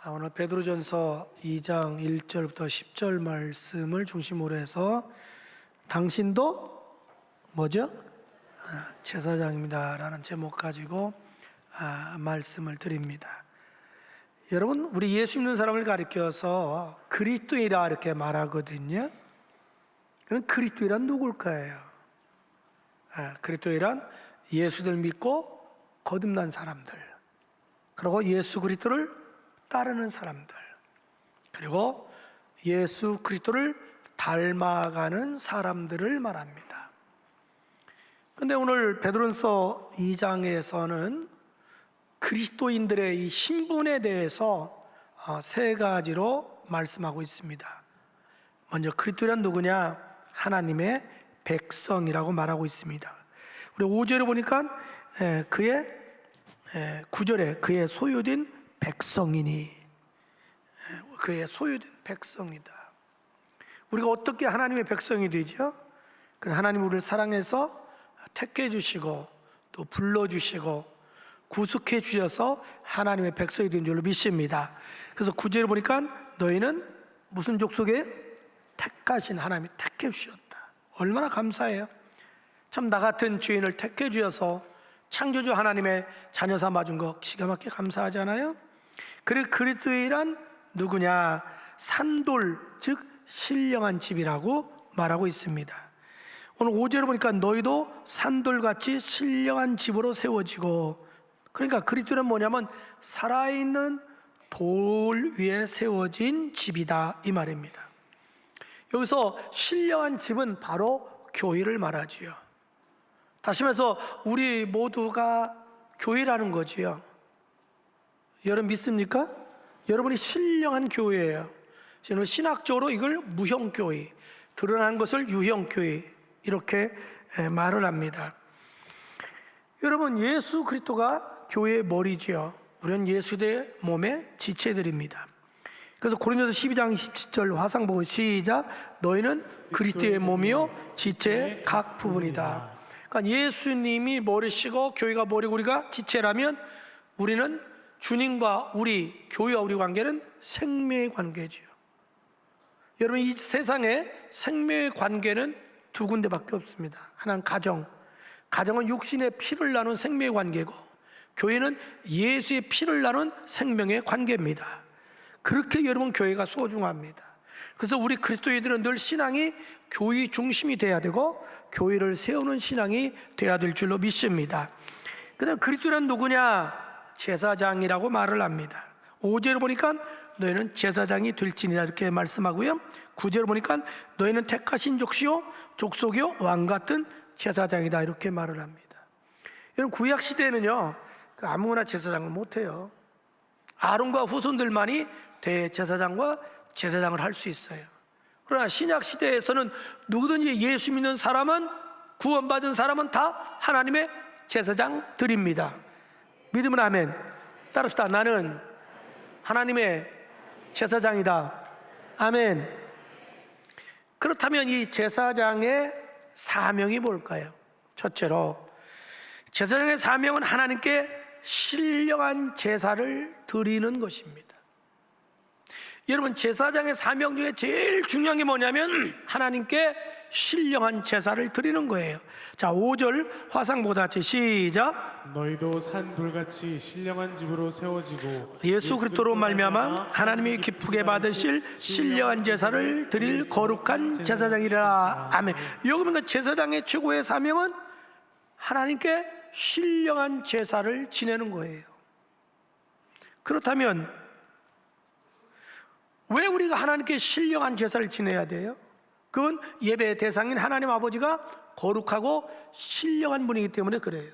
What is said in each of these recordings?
오늘 베드로전서 2장 1절부터 10절 말씀을 중심으로 해서 당신도 뭐죠? 제사장입니다 라는 제목 가지고 말씀을 드립니다. 여러분, 우리 예수 믿는 사람을 가리켜서 그리스도이라 이렇게 말하거든요. 그럼 그리스도이란 누굴까요? 그리스도이란 예수를 믿고 거듭난 사람들, 그리고 예수 그리스도를 따르는 사람들, 그리고 예수 그리스도를 닮아가는 사람들을 말합니다. 그런데 오늘 베드로전서 2장에서는 그리스도인들의 이 신분에 대해서 세 가지로 말씀하고 있습니다. 먼저 그리스도란 누구냐? 하나님의 백성이라고 말하고 있습니다. 우리 5절에 보니까 그의 9절에 그의 소유된 백성이니, 그의 소유된 백성이다. 우리가 어떻게 하나님의 백성이 되죠? 하나님 우리를 사랑해서 택해 주시고 또 불러주시고 구속해 주셔서 하나님의 백성이 된 줄로 믿습니다. 그래서 9절에 보니까 너희는 무슨 족속에? 택하신 하나님이 택해 주셨다. 얼마나 감사해요. 참 나 같은 죄인을 택해 주셔서 창조주 하나님의 자녀 삼아준 거 기가 막히게 감사하잖아요. 그리고 그리스도이란 누구냐? 산돌, 즉 신령한 집이라고 말하고 있습니다. 오늘 5절을 보니까 너희도 산돌같이 신령한 집으로 세워지고, 그러니까 그리스도는 뭐냐면 살아있는 돌 위에 세워진 집이다 이 말입니다. 여기서 신령한 집은 바로 교회를 말하지요. 다시 말해서 우리 모두가 교회라는 거지요. 여러분 믿습니까? 여러분이 신령한 교회예요. 저는 신학적으로 이걸 무형교회, 드러난 것을 유형교회 이렇게 말을 합니다. 여러분, 예수 그리스도가 교회의 머리지요. 우리는 예수의 몸의 지체들입니다. 그래서 고린도서 12장 27절 화상 보고 시작. 너희는 그리스도의 몸이요 지체의 각 부분이다. 그러니까 예수님이 머리시고 교회가 머리고 우리가 지체라면 우리는 주님과 우리, 교회와 우리 관계는 생명의 관계지요. 여러분, 이 세상에 생명의 관계는 두 군데밖에 없습니다. 하나는 가정은 육신의 피를 나눈 생명의 관계고, 교회는 예수의 피를 나눈 생명의 관계입니다. 그렇게 여러분 교회가 소중합니다. 그래서 우리 그리스도인들은 늘 신앙이 교회 중심이 돼야 되고 교회를 세우는 신앙이 돼야 될 줄로 믿습니다. 그다음 그리스도란 누구냐? 제사장이라고 말을 합니다. 5절을 보니까 너희는 제사장이 될지니라 이렇게 말씀하고요. 9절을 보니까 너희는 택하신 족속이요 왕 같은 제사장이다 이렇게 말을 합니다. 여러분, 구약 시대에는요 아무나 제사장을 못해요. 아론과 후손들만이 대제사장과 제사장을 할 수 있어요. 그러나 신약 시대에서는 누구든지 예수 믿는 사람은, 구원받은 사람은 다 하나님의 제사장들입니다. 믿으면 아멘. 따릅시다. 나는 하나님의 제사장이다. 아멘. 그렇다면 이 제사장의 사명이 뭘까요? 첫째로 제사장의 사명은 하나님께 신령한 제사를 드리는 것입니다. 여러분, 제사장의 사명 중에 제일 중요한 게 뭐냐면 하나님께 신령한 제사를 드리는 거예요. 자, 5절 화상보다 같이 시작. 너희도 산돌같이 신령한 집으로 세워지고 예수 그리스도로 말미암아 하나님이 기쁘게 받으실 신령한 제사를 드릴 거룩한 제사장이라. 아멘. 여기 보니까 제사장의 최고의 사명은 하나님께 신령한 제사를 지내는 거예요. 그렇다면 왜 우리가 하나님께 신령한 제사를 지내야 돼요? 그건 예배의 대상인 하나님 아버지가 거룩하고 신령한 분이기 때문에 그래요.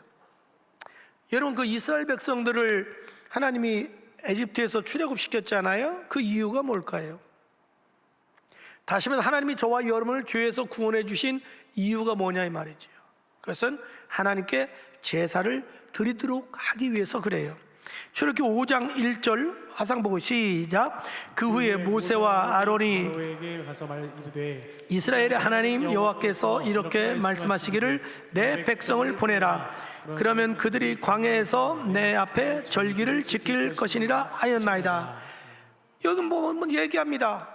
여러분, 그 이스라엘 백성들을 하나님이 에집트에서 출애굽시켰잖아요. 그 이유가 뭘까요? 다시 말해서 하나님이 저와 여러분을 죄에서 구원해 주신 이유가 뭐냐 이 말이죠. 그것은 하나님께 제사를 드리도록 하기 위해서 그래요. 출애굽기 5장 1절 화상 보고 시작. 그 후에 모세와 아론이 이스라엘의 하나님 여호와께서 이렇게 말씀하시기를 내 백성을 보내라. 그러면 그들이 광야에서 내 앞에 절기를 지킬 것이니라 하였나이다. 여기 뭐 얘기합니다.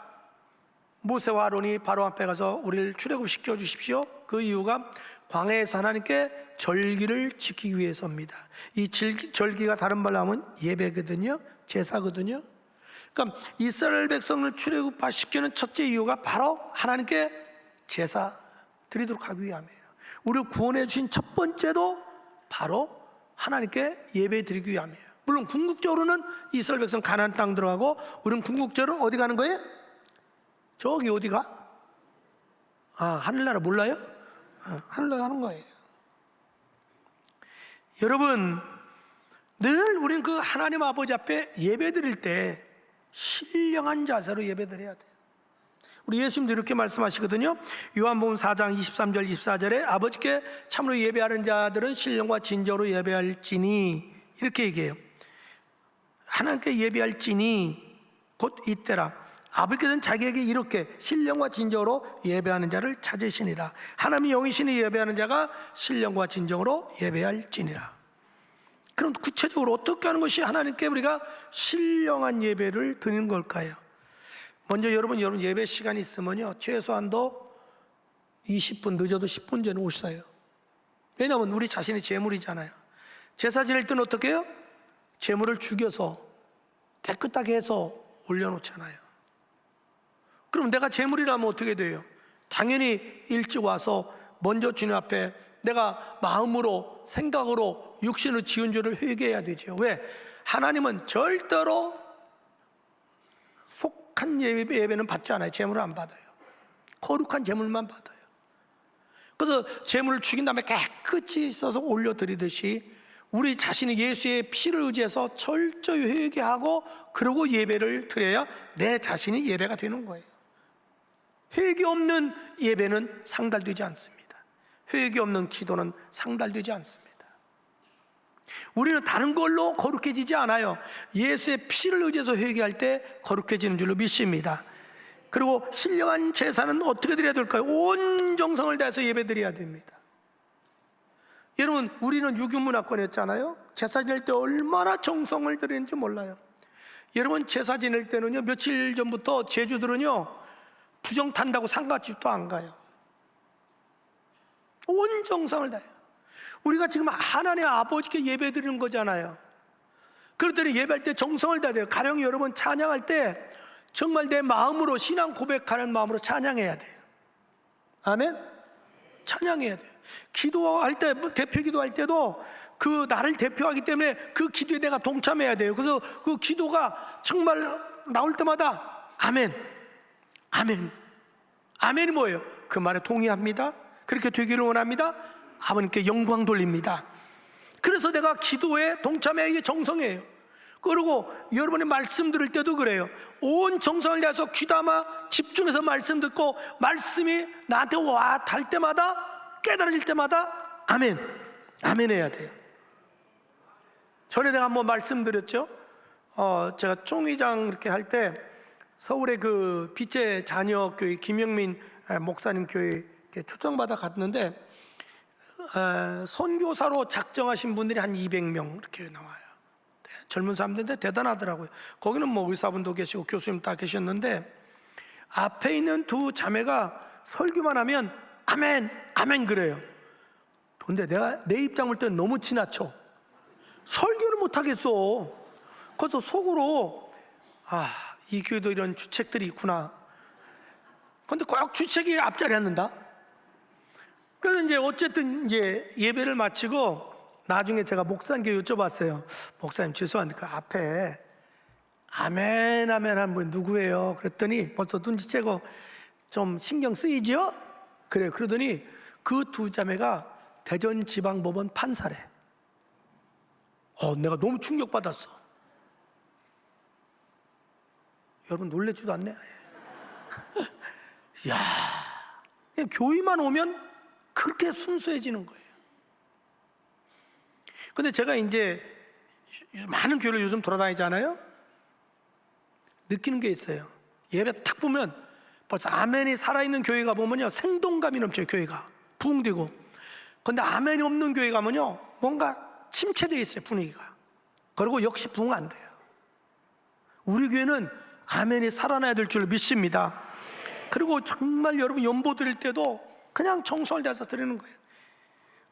모세와 아론이 바로 앞에 가서 우리를 출애굽시켜 주십시오. 그 이유가 광야에서 하나님께 절기를 지키기 위해서입니다. 이 절기가 다른 말로 하면 예배거든요, 제사거든요. 그러니까 이스라엘 백성을 출애굽시키는 첫째 이유가 바로 하나님께 제사 드리도록 하기 위함이에요. 우리를 구원해 주신 첫 번째도 바로 하나님께 예배 드리기 위함이에요. 물론 궁극적으로는 이스라엘 백성 가나안 땅 들어가고, 우리는 궁극적으로 어디 가는 거예요? 저기 어디가? 하늘나라 몰라요? 하늘나라 가는 거예요. 여러분, 늘 우리는 그 하나님 아버지 앞에 예배 드릴 때 신령한 자세로 예배 드려야 돼요. 우리 예수님도 이렇게 말씀하시거든요. 요한복음 4장 23절 24절에 아버지께 참으로 예배하는 자들은 신령과 진정으로 예배할지니, 이렇게 얘기해요. 하나님께 예배할지니 곧 이때라. 아버지께서는 자기에게 이렇게 신령과 진정으로 예배하는 자를 찾으시니라. 하나님이 영이시니 예배하는 자가 신령과 진정으로 예배할지니라. 그럼 구체적으로 어떻게 하는 것이 하나님께 우리가 신령한 예배를 드리는 걸까요? 먼저 여러분 예배 시간이 있으면요, 최소한도 20분, 늦어도 10분 전에 오셔요. 왜냐하면 우리 자신이 제물이잖아요. 제사 지낼 때는 어떻게 해요? 제물을 죽여서 깨끗하게 해서 올려놓잖아요. 그럼 내가 제물이라면 어떻게 돼요? 당연히 일찍 와서 먼저 주님 앞에 내가 마음으로, 생각으로, 육신으로 지은 죄를 회개해야 되죠. 왜? 하나님은 절대로 속한 예배는 받지 않아요. 제물을 안 받아요. 거룩한 제물만 받아요. 그래서 제물을 죽인 다음에 깨끗이 써서 올려드리듯이 우리 자신이 예수의 피를 의지해서 철저히 회개하고 그러고 예배를 드려야 내 자신이 예배가 되는 거예요. 회개 없는 예배는 상달되지 않습니다. 회개 없는 기도는 상달되지 않습니다. 우리는 다른 걸로 거룩해지지 않아요. 예수의 피를 의지해서 회개할 때 거룩해지는 줄로 믿습니다. 그리고 신령한 제사는 어떻게 드려야 될까요? 온 정성을 다해서 예배 드려야 됩니다. 여러분, 우리는 유교문화권이었잖아요. 제사 지낼 때 얼마나 정성을 들이는지 몰라요. 여러분, 제사 지낼 때는요, 며칠 전부터 제주들은요, 부정 탄다고 상가집도 안 가요. 온 정성을 다해요. 우리가 지금 하나님 아버지께 예배 드리는 거잖아요. 그렇더니 예배할 때 정성을 다해요. 가령 여러분 찬양할 때 정말 내 마음으로 신앙 고백하는 마음으로 찬양해야 돼요. 아멘? 찬양해야 돼요. 기도할 때, 대표 기도할 때도 그 나를 대표하기 때문에 그 기도에 내가 동참해야 돼요. 그래서 그 기도가 정말 나올 때마다 아멘, 아멘, 아멘이 뭐예요? 그 말에 동의합니다. 그렇게 되기를 원합니다. 아버님께 영광 돌립니다. 그래서 내가 기도에 동참해, 이게 정성이에요. 그리고 여러분이 말씀 들을 때도 그래요. 온 정성을 다해서 귀담아 집중해서 말씀 듣고 말씀이 나한테 와 닿을 때마다, 깨달아질 때마다 아멘, 아멘 해야 돼요. 전에 내가 한번 말씀드렸죠. 제가 총회장 이렇게 할 때 서울의 그 빛의 자녀 교회 김영민 목사님 교회 초청받아 갔는데 선교사로 작정하신 분들이 한 200명 이렇게 나와요. 젊은 사람들인데 대단하더라고요. 거기는 뭐 의사분도 계시고 교수님 다 계셨는데 앞에 있는 두 자매가 설교만 하면 아멘, 아멘 그래요. 근데 내가 내 입장 볼 때는 너무 지나쳐. 설교를 못 하겠어. 그래서 속으로 이 교회도 이런 주책들이 있구나. 근데 꼭 주책이 앞자리 앉는다. 그래서 이제 어쨌든 이제 예배를 마치고 나중에 제가 목사님께 여쭤봤어요. 목사님 죄송한데 그 앞에 아멘 아멘 한 분 누구예요? 그랬더니 벌써 눈치채고 좀 신경 쓰이죠? 그래. 그러더니 그 두 자매가 대전지방법원 판사래. 내가 너무 충격받았어. 여러분 놀라지도 않네. 야, 교회만 오면 그렇게 순수해지는 거예요. 근데 제가 이제 많은 교회를 요즘 돌아다니잖아요. 느끼는 게 있어요. 예배 딱 보면 벌써 아멘이 살아있는 교회 가보면요, 생동감이 넘쳐요. 교회가 부흥되고. 근데 아멘이 없는 교회 가면요, 뭔가 침체되어 있어요. 분위기가. 그리고 역시 부흥 안 돼요. 우리 교회는 아멘이 살아나야 될 줄 믿습니다. 그리고 정말 여러분 연보 드릴 때도 그냥 정성을 다해서 드리는 거예요.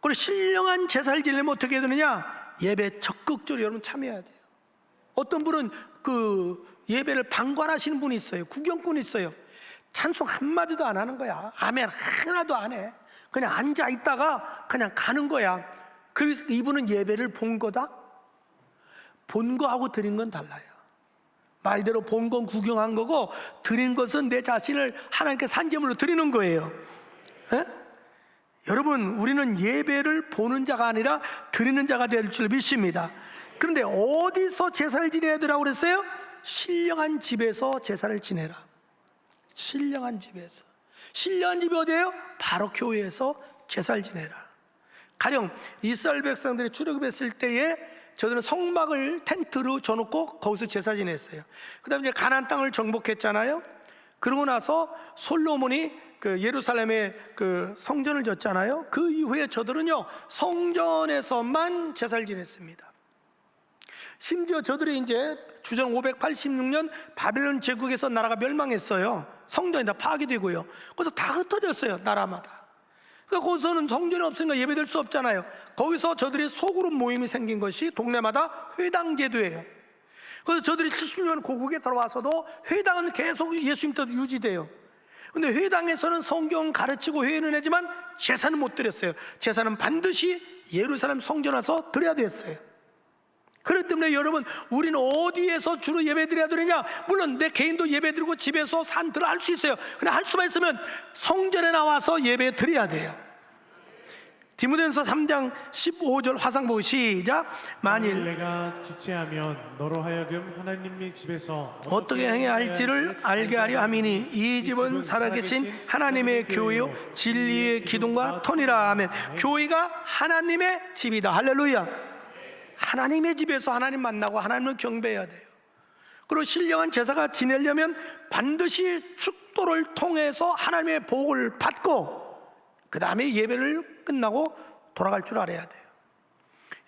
그리고 신령한 제사를 지내려면 어떻게 해야 되느냐? 예배 적극적으로 여러분 참여해야 돼요. 어떤 분은 그 예배를 방관하시는 분이 있어요. 구경꾼이 있어요. 찬송 한마디도 안 하는 거야. 아멘 하나도 안 해. 그냥 앉아 있다가 그냥 가는 거야. 그래서 이분은 예배를 본 거다? 본 거하고 드린 건 달라요. 말대로 본 건 구경한 거고, 드린 것은 내 자신을 하나님께 산제물로 드리는 거예요. 에? 여러분, 우리는 예배를 보는 자가 아니라 드리는 자가 될 줄 믿습니다. 그런데 어디서 제사를 지내야 되라고 그랬어요? 신령한 집에서 제사를 지내라. 신령한 집에서. 신령한 집이 어디예요? 바로 교회에서 제사를 지내라. 가령 이스라엘 백성들이 출애굽했을 때에 저들은 성막을 텐트로 쳐놓고 거기서 제사 지냈어요. 그 다음에 이제 가나안 땅을 정복했잖아요. 그러고 나서 솔로몬이 그 예루살렘에 그 성전을 졌잖아요. 그 이후에 저들은요 성전에서만 제사를 지냈습니다. 심지어 저들이 이제 주전 586년 바벨론 제국에서 나라가 멸망했어요. 성전이 다 파괴되고요. 그래서 다 흩어졌어요, 나라마다. 그러니까 거기서는 성전이 없으니까 예배될 수 없잖아요. 거기서 저들이 소그룹 모임이 생긴 것이 동네마다 회당 제도예요. 그래서 저들이 70년 고국에 들어와서도 회당은 계속 예수님 때도 유지돼요. 근데 회당에서는 성경 가르치고 회의는 하지만 제사는 못 드렸어요. 제사는 반드시 예루살렘 성전 와서 드려야 됐어요. 그렇기 때문에 여러분, 우리는 어디에서 주로 예배 드려야 되느냐? 물론 내 개인도 예배 드리고 집에서 산들을 할 수 있어요. 근데 할 수만 있으면 성전에 나와서 예배 드려야 돼요. 디모데전서 3장 15절 화상 보고 시작. 만일 내가 지체하면 너로 하여금 하나님의 집에서 어떻게 행해야 할지를 알게 하려 함이니 이 집은 살아계신 하나님의 교회요 진리의 기둥과 터니라. 아멘. 교회가 하나님의 집이다. 할렐루야. 하나님의 집에서 하나님 만나고 하나님을 경배해야 돼요. 그리고 신령한 제사가 지내려면 반드시 축도를 통해서 하나님의 복을 받고 그 다음에 예배를 끝나고 돌아갈 줄 알아야 돼요.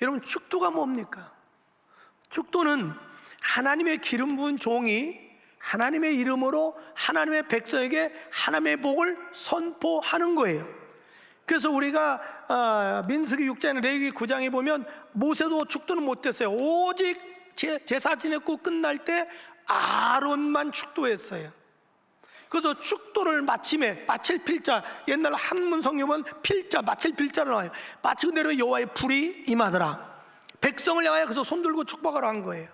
여러분, 축도가 뭡니까? 축도는 하나님의 기름 부은 종이 하나님의 이름으로 하나님의 백성에게 하나님의 복을 선포하는 거예요. 그래서 우리가 민수기 6장이나 레위기 9장에 보면 모세도 축도는 못했어요. 오직 제사 지냈고 끝날 때 아론만 축도했어요. 그래서 축도를 마침에 마칠 필자, 옛날 한문 성경 보면 필자, 마칠 필자로 나와요. 마치고 내려 여호와의 불이 임하더라. 백성을 향하여 그래서 손들고 축복하라 한 거예요.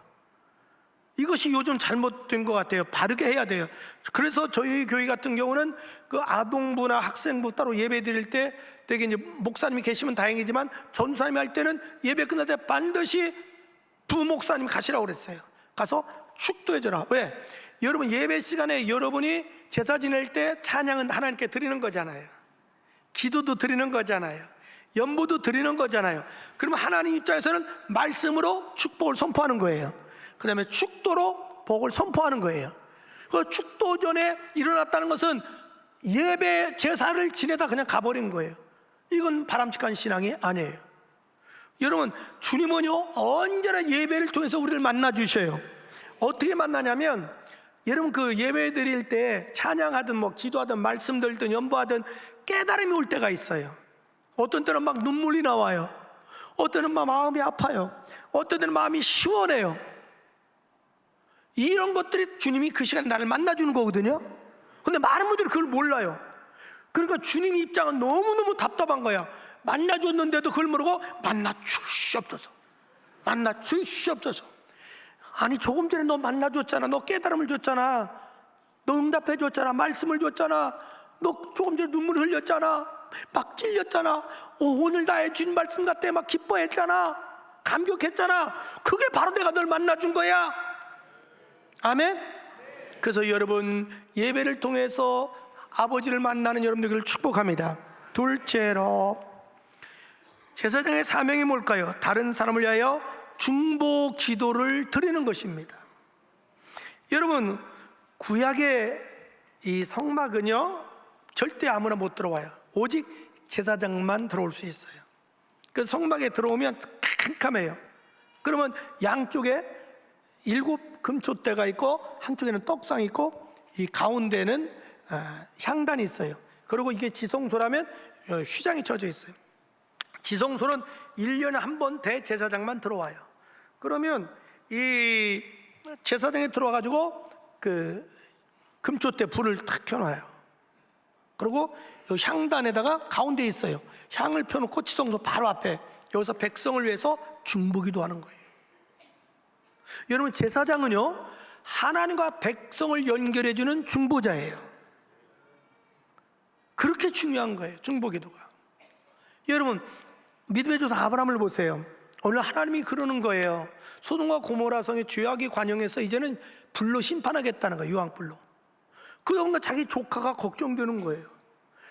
이것이 요즘 잘못된 것 같아요. 바르게 해야 돼요. 그래서 저희 교회 같은 경우는 그 아동부나 학생부 따로 예배 드릴 때 되게 이제 목사님이 계시면 다행이지만 전사님이 할 때는 예배 끝날 때 반드시 부목사님 가시라고 그랬어요. 가서 축도해줘라. 왜? 여러분, 예배 시간에 여러분이 제사 지낼 때 찬양은 하나님께 드리는 거잖아요. 기도도 드리는 거잖아요. 연보도 드리는 거잖아요. 그러면 하나님 입장에서는 말씀으로 축복을 선포하는 거예요. 그 다음에 축도로 복을 선포하는 거예요. 그 축도 전에 일어났다는 것은 예배 제사를 지내다 그냥 가버린 거예요. 이건 바람직한 신앙이 아니에요. 여러분, 주님은요 언제나 예배를 통해서 우리를 만나 주셔요. 어떻게 만나냐면, 여러분 그 예배 드릴 때 찬양하든 뭐 기도하든 말씀 들든 연보하든 깨달음이 올 때가 있어요. 어떤 때는 막 눈물이 나와요. 어떤 때는 막 마음이 아파요. 어떤 때는 마음이 시원해요. 이런 것들이 주님이 그 시간에 나를 만나주는 거거든요. 근데 많은 분들이 그걸 몰라요. 그러니까 주님 입장은 너무너무 답답한 거야. 만나줬는데도 그걸 모르고 만나 주시옵소서, 만나 주시옵소서. 아니 조금 전에 너 만나줬잖아. 너 깨달음을 줬잖아. 너 응답해 줬잖아. 말씀을 줬잖아. 너 조금 전에 눈물 흘렸잖아. 막 찔렸잖아. 오늘 나의 주님 말씀 같아. 막 기뻐했잖아. 감격했잖아. 그게 바로 내가 널 만나준 거야. 아멘. 그래서 여러분, 예배를 통해서 아버지를 만나는 여러분들을 축복합니다. 둘째로, 제사장의 사명이 뭘까요? 다른 사람을 위하여 중보 기도를 드리는 것입니다. 여러분, 구약의 이 성막은요 절대 아무나 못 들어와요. 오직 제사장만 들어올 수 있어요. 그래서 성막에 들어오면 캄캄해요. 그러면 양쪽에 7 금초대가 있고 한쪽에는 떡상이 있고 이 가운데는 향단이 있어요. 그리고 이게 지성소라면 휘장이 쳐져 있어요. 지성소는 1년에 한 번 대제사장만 들어와요. 그러면 이 제사장에 들어와가지고 그 금초대 불을 탁 켜놔요. 그리고 이 향단에다가 가운데 있어요. 향을 펴놓고 지성소 바로 앞에 여기서 백성을 위해서 중보기도 하는 거예요. 여러분, 제사장은요 하나님과 백성을 연결해주는 중보자예요. 그렇게 중요한 거예요, 중보기도가. 여러분, 믿음의 조상 아브라함을 보세요. 오늘 하나님이 그러는 거예요. 소돔과 고모라 성의 죄악이 관영해서 이제는 불로 심판하겠다는 거예요, 유황불로. 그러니까 자기 조카가 걱정되는 거예요.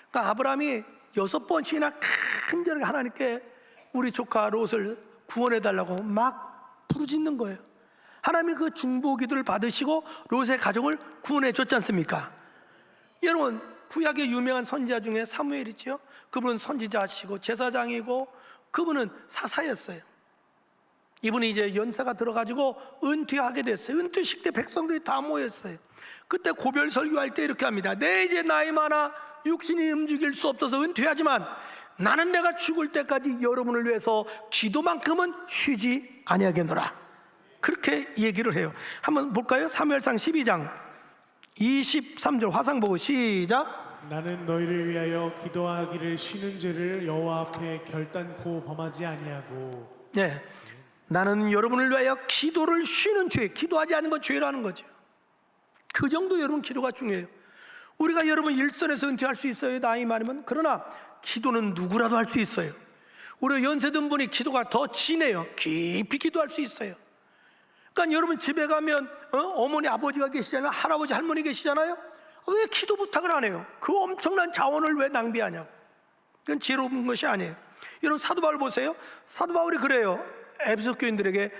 그러니까 아브라함이 6번씩이나 간절하게 하나님께 우리 조카 롯을 구원해달라고 막 부르짖는 거예요. 하나님이 그 중보기도를 받으시고 롯의 가족을 구원해 줬지 않습니까? 여러분, 구약의 유명한 선지자 중에 사무엘 있죠. 그분은 선지자시고 제사장이고 그분은 사사였어요. 이분이 이제 연세가 들어가지고 은퇴하게 됐어요. 은퇴식 때 백성들이 다 모였어요. 그때 고별 설교할 때 이렇게 합니다. 내 이제 나이 많아 육신이 움직일 수 없어서 은퇴하지만 나는 내가 죽을 때까지 여러분을 위해서 기도만큼은 쉬지 아니하겠노라. 그렇게 얘기를 해요. 한번 볼까요? 사무엘상 12장 23절 화상 보고 시작. 나는 너희를 위하여 기도하기를 쉬는 죄를 여호와 앞에 결단코 범하지 아니하고. 네, 나는 여러분을 위하여 기도를 쉬는 죄, 기도하지 않는 건 죄라는 거죠. 그 정도 여러분 기도가 중요해요. 우리가 여러분 일선에서 은퇴할 수 있어요, 나이 많으면. 그러나 기도는 누구라도 할 수 있어요. 우리 연세든 분이 기도가 더 진해요. 깊이 기도할 수 있어요. 그러니까 여러분 집에 가면 어머니 아버지가 계시잖아요, 할아버지 할머니 계시잖아요. 왜 기도 부탁을 안 해요? 그 엄청난 자원을 왜 낭비하냐고. 그건 지혜로운 것이 아니에요. 여러분 사도 바울 보세요. 사도 바울이 그래요. 에베소 교인들에게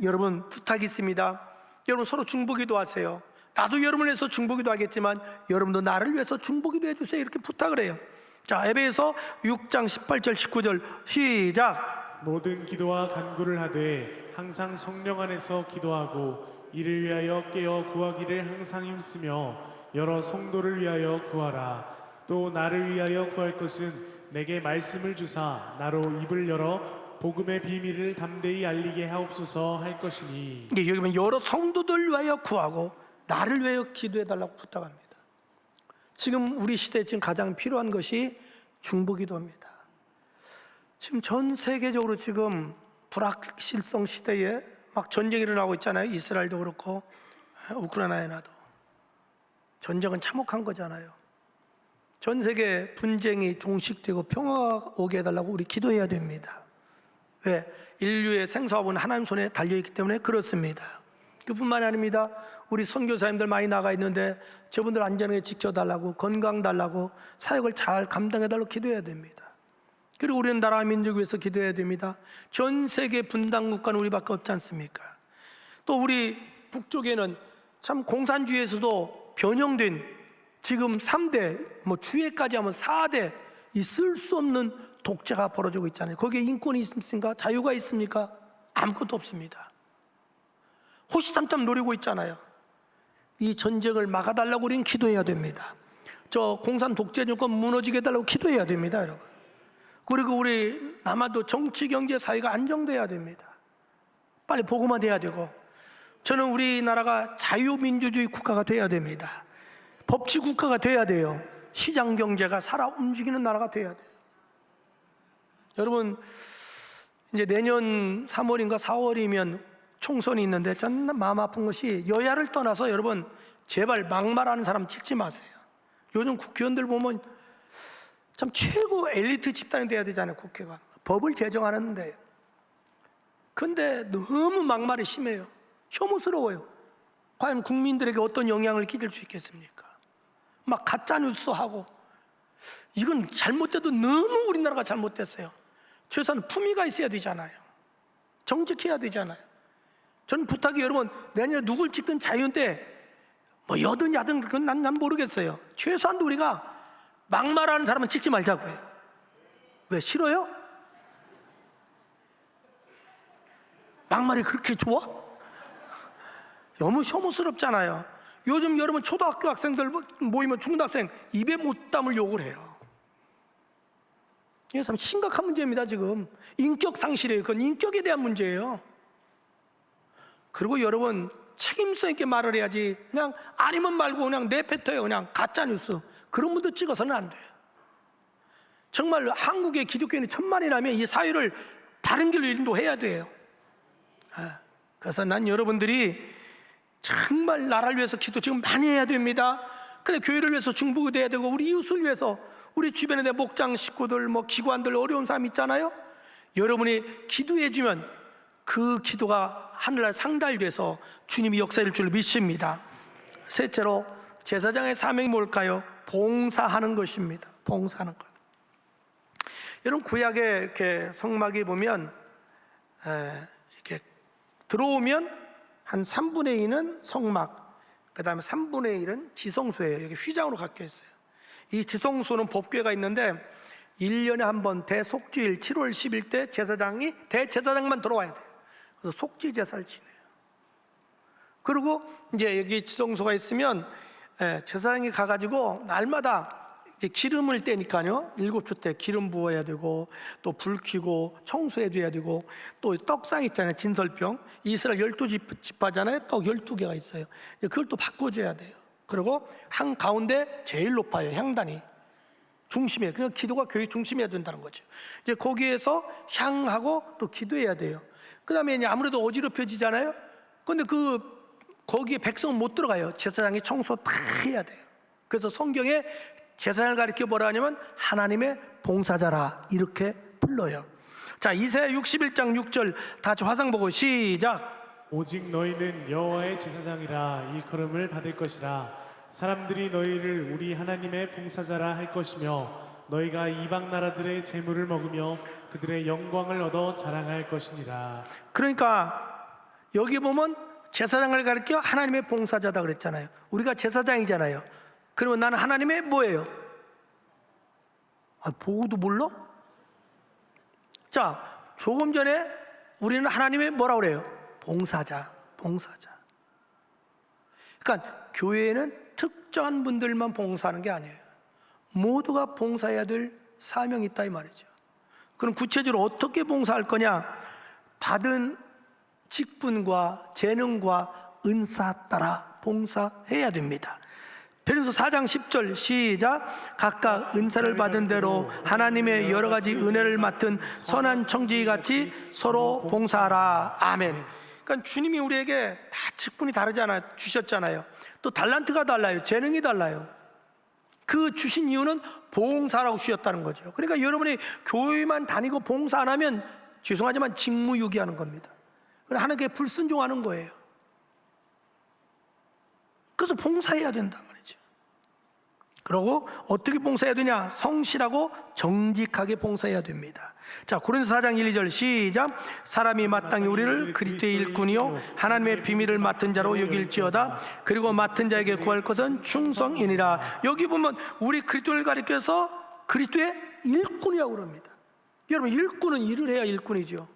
여러분 부탁이 있습니다. 여러분 서로 중보기도 하세요. 나도 여러분을 위해서 중보기도 하겠지만 여러분도 나를 위해서 중보기도 해주세요. 이렇게 부탁을 해요. 자, 에베소 6장 18절 19절 시작. 모든 기도와 간구를 하되 항상 성령 안에서 기도하고 이를 위하여 깨어 구하기를 항상 힘쓰며 여러 성도를 위하여 구하라. 또 나를 위하여 구할 것은 내게 말씀을 주사 나로 입을 열어 복음의 비밀을 담대히 알리게 하옵소서 할 것이니. 여기 보면 여러 성도들 위하여 구하고 나를 위하여 기도해달라고 부탁합니다. 지금 우리 시대에 지금 가장 필요한 것이 중보기도입니다. 지금 전 세계적으로 지금 불확실성 시대에 막 전쟁이 일어나고 있잖아요. 이스라엘도 그렇고 우크라이나도. 전쟁은 참혹한 거잖아요. 전 세계 분쟁이 종식되고 평화가 오게 해달라고 우리 기도해야 됩니다. 왜? 인류의 생사업은 하나님 손에 달려있기 때문에 그렇습니다. 그뿐만이 아닙니다. 우리 선교사님들 많이 나가 있는데 저분들 안전하게 지켜달라고, 건강 달라고, 사역을 잘 감당해달라고 기도해야 됩니다. 그리고 우리는 나라 민족 위해서 기도해야 됩니다. 전 세계 분단 국가는 우리밖에 없지 않습니까? 또 우리 북쪽에는 참 공산주의에서도 변형된 지금 3대, 주의까지 하면 4대 있을 수 없는 독재가 벌어지고 있잖아요. 거기에 인권이 있습니까? 자유가 있습니까? 아무것도 없습니다. 호시탐탐 노리고 있잖아요. 이 전쟁을 막아달라고 우리는 기도해야 됩니다. 저 공산 독재 정권 무너지게 해달라고 기도해야 됩니다, 여러분. 그리고 우리 남아도 정치, 경제, 사회가 안정돼야 됩니다. 빨리 보고만 돼야 되고, 저는 우리나라가 자유민주주의 국가가 돼야 됩니다. 법치 국가가 돼야 돼요. 시장 경제가 살아 움직이는 나라가 돼야 돼요. 여러분, 이제 내년 3월인가 4월이면 총선이 있는데 저는 마음 아픈 것이 여야를 떠나서 여러분 제발 막말하는 사람 찍지 마세요. 요즘 국회의원들 보면 참 최고 엘리트 집단이 돼야 되잖아요. 국회가 법을 제정하는데, 근데 너무 막말이 심해요. 혐오스러워요. 과연 국민들에게 어떤 영향을 끼칠 수 있겠습니까? 막 가짜뉴스하고, 이건 잘못돼도 너무 우리나라가 잘못됐어요. 최소한 품위가 있어야 되잖아요. 정직해야 되잖아요. 저는 부탁이, 여러분 내년에 누굴 찍든 자유인데 여든 야든 그건 난 모르겠어요. 최소한도 우리가 막말하는 사람은 찍지 말자고요. 왜, 싫어요? 막말이 그렇게 좋아? 너무 혐오스럽잖아요. 요즘 여러분 초등학교 학생들 모이면 중학생 입에 못 담을 욕을 해요. 이게 참 심각한 문제입니다. 지금 인격 상실이에요. 그건 인격에 대한 문제예요. 그리고 여러분 책임성 있게 말을 해야지 그냥 아니면 말고 그냥 내뱉어요. 그냥 가짜뉴스 그런 분도 찍어서는 안 돼요. 정말 한국의 기독교인이 1000만이라면 이 사회를 바른 길로 인도해야 돼요. 그래서 난 여러분들이 정말 나라를 위해서 기도 지금 많이 해야 됩니다. 근데 교회를 위해서 중보기도해야 되고 우리 이웃을 위해서 우리 주변에 내 목장 식구들 뭐 기관들 어려운 사람 있잖아요. 여러분이 기도해 주면 그 기도가 하늘날 상달돼서 주님이 역사일 줄 믿습니다. 셋째로 제사장의 사명이 뭘까요? 봉사하는 것입니다. 봉사하는 것. 여러분 구약에 이렇게 성막에 보면 이렇게 들어오면 한 3분의 2는 성막, 그 다음에 3분의 1은 지성소예요. 여기 휘장으로 갖겨 있어요. 이 지성소는 법궤가 있는데 1년에 한 번 대속주일 7월 10일 때 제사장이 대제사장만 들어와야 돼요. 그래서 속죄 제사를 지내요. 그리고 이제 여기 지성소가 있으면 제사장이 가가지고 날마다 이제 기름을 떼니까요 7주 때 기름 부어야 되고 또 불 켜고 청소해 줘야 되고 또 떡상 있잖아요. 진설병 이스라엘 12지파잖아요. 떡 12개가 있어요. 그걸 또 바꿔줘야 돼요. 그리고 한 가운데 제일 높아요. 향단이 중심이에요. 그러니까 기도가 교회 중심이어야 된다는 거죠. 이제 거기에서 향하고 또 기도해야 돼요. 그 다음에 이제 아무래도 어지럽혀지잖아요. 근데 거기에 백성은 못 들어가요. 제사장이 청소 다 해야 돼요. 그래서 성경에 제사장을 가리켜 뭐라 하냐면 하나님의 봉사자라 이렇게 불러요. 자, 이사야 61장 6절 다 같이 화상 보고 시작. 오직 너희는 여호와의 제사장이라 일컬음을 받을 것이라. 사람들이 너희를 우리 하나님의 봉사자라 할 것이며 너희가 이방 나라들의 재물을 먹으며 그들의 영광을 얻어 자랑할 것이니라. 그러니까 여기 보면 제사장을 가리켜 하나님의 봉사자다 그랬잖아요. 우리가 제사장이잖아요. 그러면 나는 하나님의 뭐예요? 보고도 몰라? 자, 조금 전에 우리는 하나님의 뭐라 그래요? 봉사자. 그러니까 교회는 특정한 분들만 봉사하는 게 아니에요. 모두가 봉사해야 될 사명이 있다 이 말이죠. 그럼 구체적으로 어떻게 봉사할 거냐? 받은 직분과 재능과 은사 따라 봉사해야 됩니다. 베드로서 4장 10절 시작. 각각 은사를 받은 대로 하나님의 여러 가지 은혜를 맡은 선한 청지기같이 서로 봉사하라. 아멘. 그러니까 주님이 우리에게 다 직분이 주셨잖아요. 또 달란트가 달라요. 재능이 달라요. 그 주신 이유는 봉사라고 주셨다는 거죠. 그러니까 여러분이 교회만 다니고 봉사 안 하면 죄송하지만 직무유기하는 겁니다. 하나님께 불순종하는 거예요. 그래서 봉사해야 된단 말이죠. 그리고 어떻게 봉사해야 되냐? 성실하고 정직하게 봉사해야 됩니다. 자, 고린도서 4장 1, 2절 시작. 사람이 마땅히 우리를 그리스도의 일꾼이요 하나님의 비밀을 맡은 자로 여길지어다. 그리고 맡은 자에게 구할 것은 충성이니라. 여기 보면 우리 그리스도를 가리켜서 그리스도의 일꾼이라고 그럽니다. 여러분, 일꾼은 일을 해야 일꾼이죠.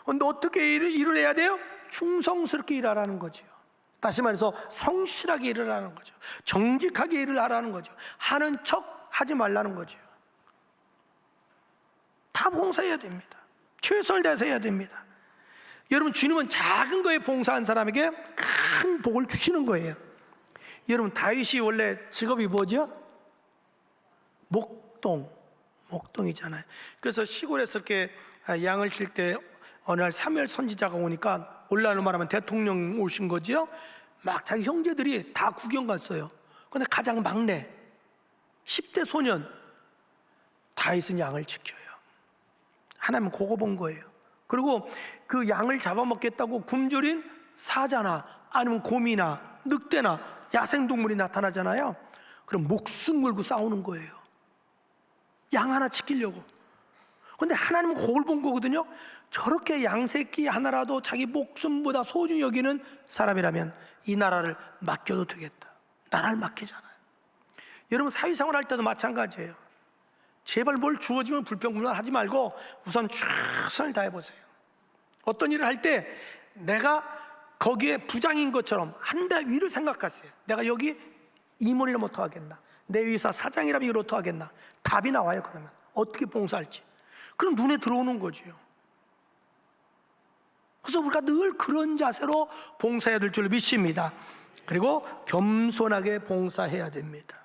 그런데 어떻게 일을 해야 돼요? 충성스럽게 일하라는 거죠. 다시 말해서 성실하게 일을 하는 거죠. 정직하게 일을 하라는 거죠. 하는 척 하지 말라는 거죠. 다 봉사해야 됩니다. 최선을 다해서 해야 됩니다. 여러분, 주님은 작은 거에 봉사한 사람에게 큰 복을 주시는 거예요. 여러분, 다윗이 원래 직업이 뭐죠? 목동이잖아요. 그래서 시골에서 이렇게 양을 칠 때 어느 날 사무엘 선지자가 오니까 올라오는 말하면 대통령 오신 거지요. 막 자기 형제들이 다 구경 갔어요. 근데 가장 막내 10대 소년 다윗은 양을 지켜요. 하나님은 그거 본 거예요. 그리고 그 양을 잡아먹겠다고 굶주린 사자나 아니면 곰이나 늑대나 야생동물이 나타나잖아요. 그럼 목숨 걸고 싸우는 거예요. 양 하나 지키려고. 근데 하나님은 그걸 본 거거든요. 저렇게 양새끼 하나라도 자기 목숨보다 소중히 여기는 사람이라면 이 나라를 맡겨도 되겠다. 나라를 맡기잖아요. 여러분, 사회생활 할 때도 마찬가지예요. 제발 뭘 주어지면 불평불만하지 말고 우선 최선을 다해보세요. 어떤 일을 할 때 내가 거기에 부장인 것처럼 한 달 위를 생각하세요. 내가 여기 임원이라면 어떡하겠나, 내 위에서 사장이라면 이걸 어떡하겠나. 답이 나와요. 그러면 어떻게 봉사할지 그럼 눈에 들어오는 거지요. 그래서 우리가 늘 그런 자세로 봉사해야 될 줄 믿습니다. 그리고 겸손하게 봉사해야 됩니다.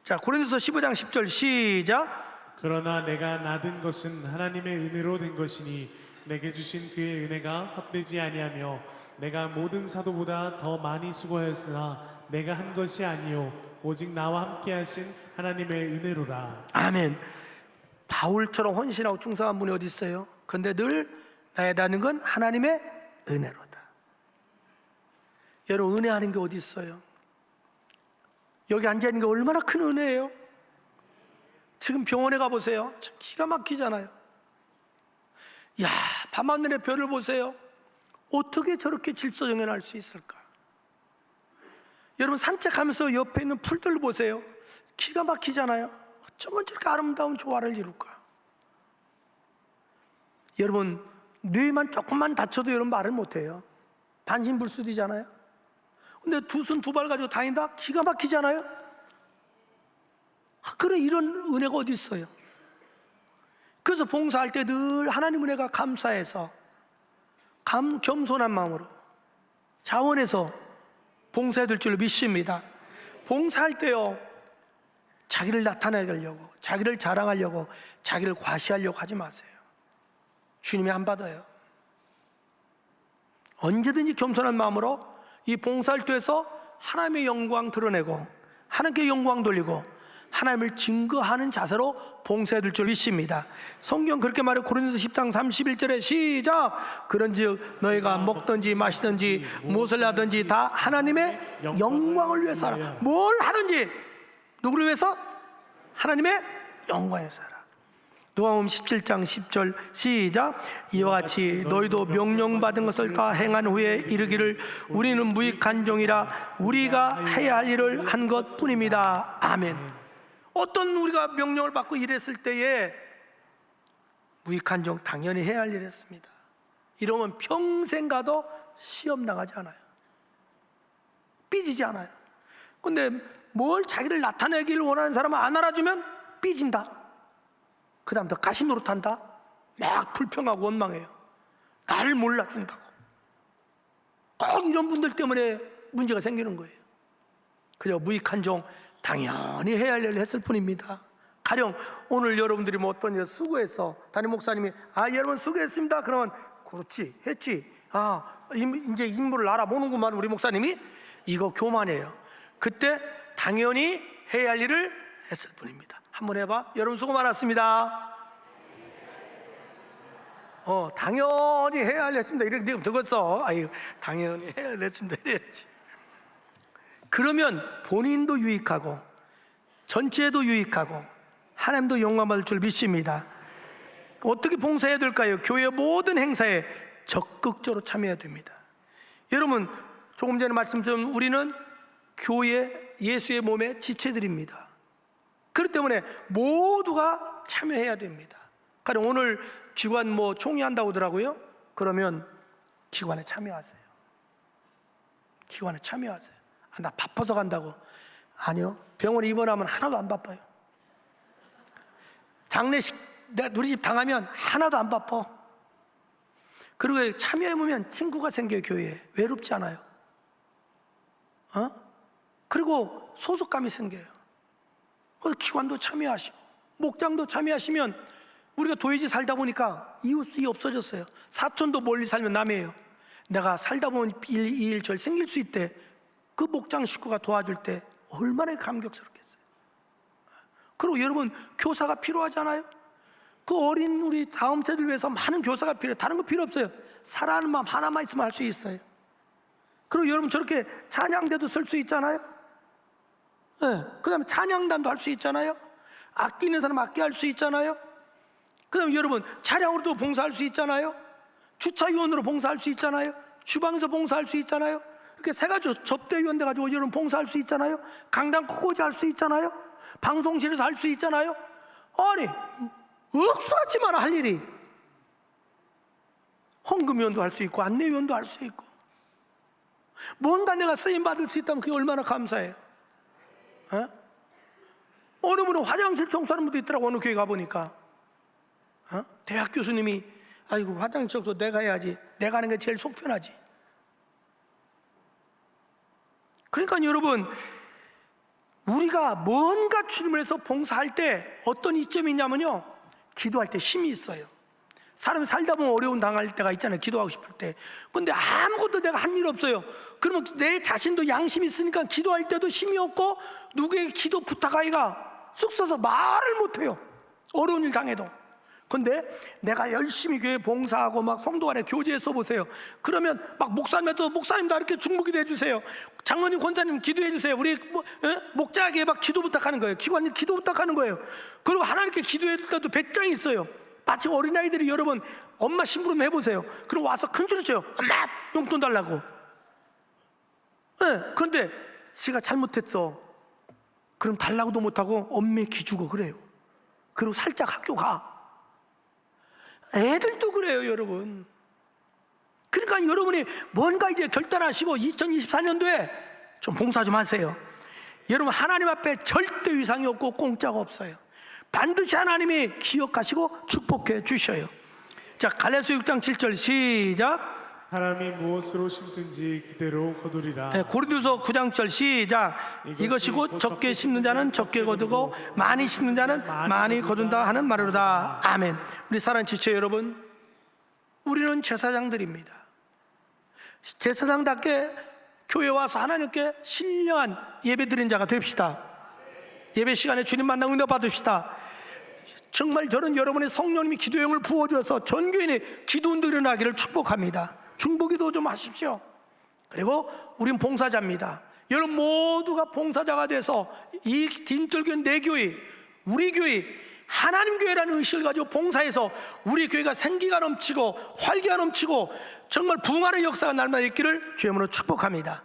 자, 고린도서 15장 10절 시작. 그러나 내가 나든 것은 하나님의 은혜로 된 것이니 내게 주신 그의 은혜가 헛되지 아니하며 내가 모든 사도보다 더 많이 수고하였으나 내가 한 것이 아니요 오직 나와 함께 하신 하나님의 은혜로라. 아멘. 바울처럼 헌신하고 충성한 분이 어디 있어요? 근데 늘 나에 닿는 건 하나님의 은혜로다. 여러분, 은혜하는 게 어디 있어요? 여기 앉아있는 게 얼마나 큰 은혜예요. 지금 병원에 가보세요. 기가 막히잖아요. 야, 밤하늘의 별을 보세요. 어떻게 저렇게 질서정연할 수 있을까? 여러분, 산책하면서 옆에 있는 풀들 보세요. 기가 막히잖아요. 어쩌면 저렇게 아름다운 조화를 이룰까? 여러분, 뇌만 조금만 다쳐도 여러분 말을 못해요. 반신불수되잖아요. 근데 두 손 두 발 가지고 다닌다? 기가 막히잖아요. 그래, 이런 은혜가 어디 있어요? 그래서 봉사할 때 늘 하나님 은혜가 감사해서 겸손한 마음으로 자원해서 봉사해야 될 줄로 믿습니다. 봉사할 때요, 자기를 나타내려고, 자기를 자랑하려고, 자기를 과시하려고 하지 마세요. 주님이 안 받아요. 언제든지 겸손한 마음으로 이 봉사활동에서 하나님의 영광 드러내고 하나님께 영광 돌리고 하나님을 증거하는 자세로 봉사해야 될 줄 믿습니다. 성경 그렇게 말해. 고린도서 10장 31절에 시작. 그런즉 너희가 먹든지 마시든지 무엇을 하든지 다 하나님의 영광을 위해서 하라. 뭘 하든지 누구를 위해서? 하나님의 영광을 위해서 하라. 누가복음 17장 10절 시작. 이와 같이 너희도 명령받은 것을 다 행한 후에 이르기를 우리는 무익한 종이라 우리가 해야 할 일을 한 것뿐입니다. 아멘. 어떤 우리가 명령을 받고 일했을 때에 무익한 종, 당연히 해야 할 일 했습니다. 이러면 평생 가도 시험 나가지 않아요. 삐지지 않아요. 근데 뭘 자기를 나타내기를 원하는 사람은 안 알아주면 삐진다. 그 다음 더 가시 노릇한다. 막 불평하고 원망해요. 나를 몰라준다고. 꼭 이런 분들 때문에 문제가 생기는 거예요. 그저 무익한 종, 당연히 해야 할 일을 했을 뿐입니다. 가령 오늘 여러분들이 뭐 어떤 일 수고해서 담임 목사님이 여러분 수고했습니다. 그러면 그렇지, 했지. 이제 인물을 알아보는구만 우리 목사님이. 이거 교만이에요. 그때 당연히 해야 할 일을 했을 뿐입니다. 한번 해봐. 여러분 수고 많았습니다. 당연히 해야 할 일 했습니다. 이렇게 네가 들었어. 당연히 해야 할 일 했습니다. 이래야지. 그러면 본인도 유익하고 전체에도 유익하고 하나님도 영광 받을 줄 믿습니다. 어떻게 봉사해야 될까요? 교회 모든 행사에 적극적으로 참여해야 됩니다. 여러분, 조금 전에 말씀드린 우리는 교회 예수의 몸의 지체들입니다. 그렇기 때문에 모두가 참여해야 됩니다. 가령 오늘 기관 총회한다고 하더라고요. 그러면 기관에 참여하세요. 기관에 참여하세요. 나 바빠서 간다고. 아니요, 병원에 입원하면 하나도 안 바빠요. 장례식 내가 우리 집 당하면 하나도 안 바빠. 그리고 참여해보면 친구가 생겨요. 교회에 외롭지 않아요. 그리고 소속감이 생겨요. 그래서 기관도 참여하시고 목장도 참여하시면, 우리가 도회지 살다 보니까 이웃이 없어졌어요. 사촌도 멀리 살면 남이에요. 내가 살다 보면 이 일 절 생길 수 있대. 그 목장 식구가 도와줄 때 얼마나 감격스럽겠어요. 그리고 여러분, 교사가 필요하잖아요. 그 어린 우리 다음 세대를 위해서 많은 교사가 필요해요. 다른 거 필요 없어요. 사랑하는 마음 하나만 있으면 할 수 있어요. 그리고 여러분, 저렇게 찬양대도 쓸 수 있잖아요. 그 다음에 찬양단도 할 수 있잖아요. 아끼는 사람 악기 할 수 있잖아요. 그 다음에 여러분, 차량으로도 봉사할 수 있잖아요. 주차위원으로 봉사할 수 있잖아요. 주방에서 봉사할 수 있잖아요. 이렇게 세 가지 접대위원 돼가지고 여러분 봉사할 수 있잖아요. 강당 코코지 할 수 있잖아요. 방송실에서 할 수 있잖아요. 아니, 억수같지만 할 일이, 헌금위원도 할 수 있고 안내위원도 할 수 있고 뭔가 내가 쓰임 받을 수 있다면 그게 얼마나 감사해요. 어느 분은 화장실 청소하는 분도 있더라고. 어느 교회 가보니까 대학 교수님이 아이고 화장실 청소 내가 해야지, 내가 하는 게 제일 속 편하지. 그러니까 여러분, 우리가 뭔가 주님을 해서 봉사할 때 어떤 이점이 있냐면요, 기도할 때 힘이 있어요. 사람이 살다 보면 어려움 당할 때가 있잖아요, 기도하고 싶을 때. 근데 아무것도 내가 한 일 없어요. 그러면 내 자신도 양심이 있으니까 기도할 때도 힘이 없고, 누구에게 기도 부탁하기가 쑥 써서 말을 못해요, 어려운 일 당해도. 근데 내가 열심히 교회 봉사하고 막 성도 간에 교제에 써보세요. 그러면 막 목사님도 목사님도 이렇게 중보기도 해주세요. 장로님, 권사님 기도해 주세요. 우리 목자에게 막 기도 부탁하는 거예요. 기관님 기도 부탁하는 거예요. 그리고 하나님께 기도할 때도 배짱이 있어요. 마치 어린아이들이 여러분 엄마 심부름 해보세요. 그럼 와서 큰 소리 쳐요. 엄마 용돈 달라고. 그런데 지가 잘못했어. 그럼 달라고도 못하고 엄매 기주고 그래요. 그리고 살짝 학교 가. 애들도 그래요, 여러분. 그러니까 여러분이 뭔가 이제 결단하시고 2024년도에 좀 봉사 좀 하세요. 여러분, 하나님 앞에 절대 위상이 없고 공짜가 없어요. 반드시 하나님이 기억하시고 축복해 주셔요. 자, 갈라디아서 6장 7절 시작. 사람이 무엇으로 심든지 그대로 거두리라. 고린도서 9장 9절 시작. 이것이 곧 적게 심는 자는 적게 거두고 많이 심는 자는 많이 거둔다 하는 말이로다. 아멘. 우리 사랑하는 지체 여러분, 우리는 제사장들입니다. 제사장답게 교회 와서 하나님께 신령한 예배 드리는 자가 됩시다. 예배 시간에 주님 만나 응답 받읍시다. 정말 저는 여러분의 성령님이 기도의 영을 부어주어서 전 교인이 기도 운동이 일어나기를 축복합니다. 중보기도 좀 하십시오. 그리고 우린 봉사자입니다. 여러분 모두가 봉사자가 돼서 이 딤들교회 내 교회, 우리 교회, 하나님 교회라는 의식을 가지고 봉사해서 우리 교회가 생기가 넘치고 활기가 넘치고 정말 부흥하는 역사가 날마다 있기를 주의 이름으로 축복합니다.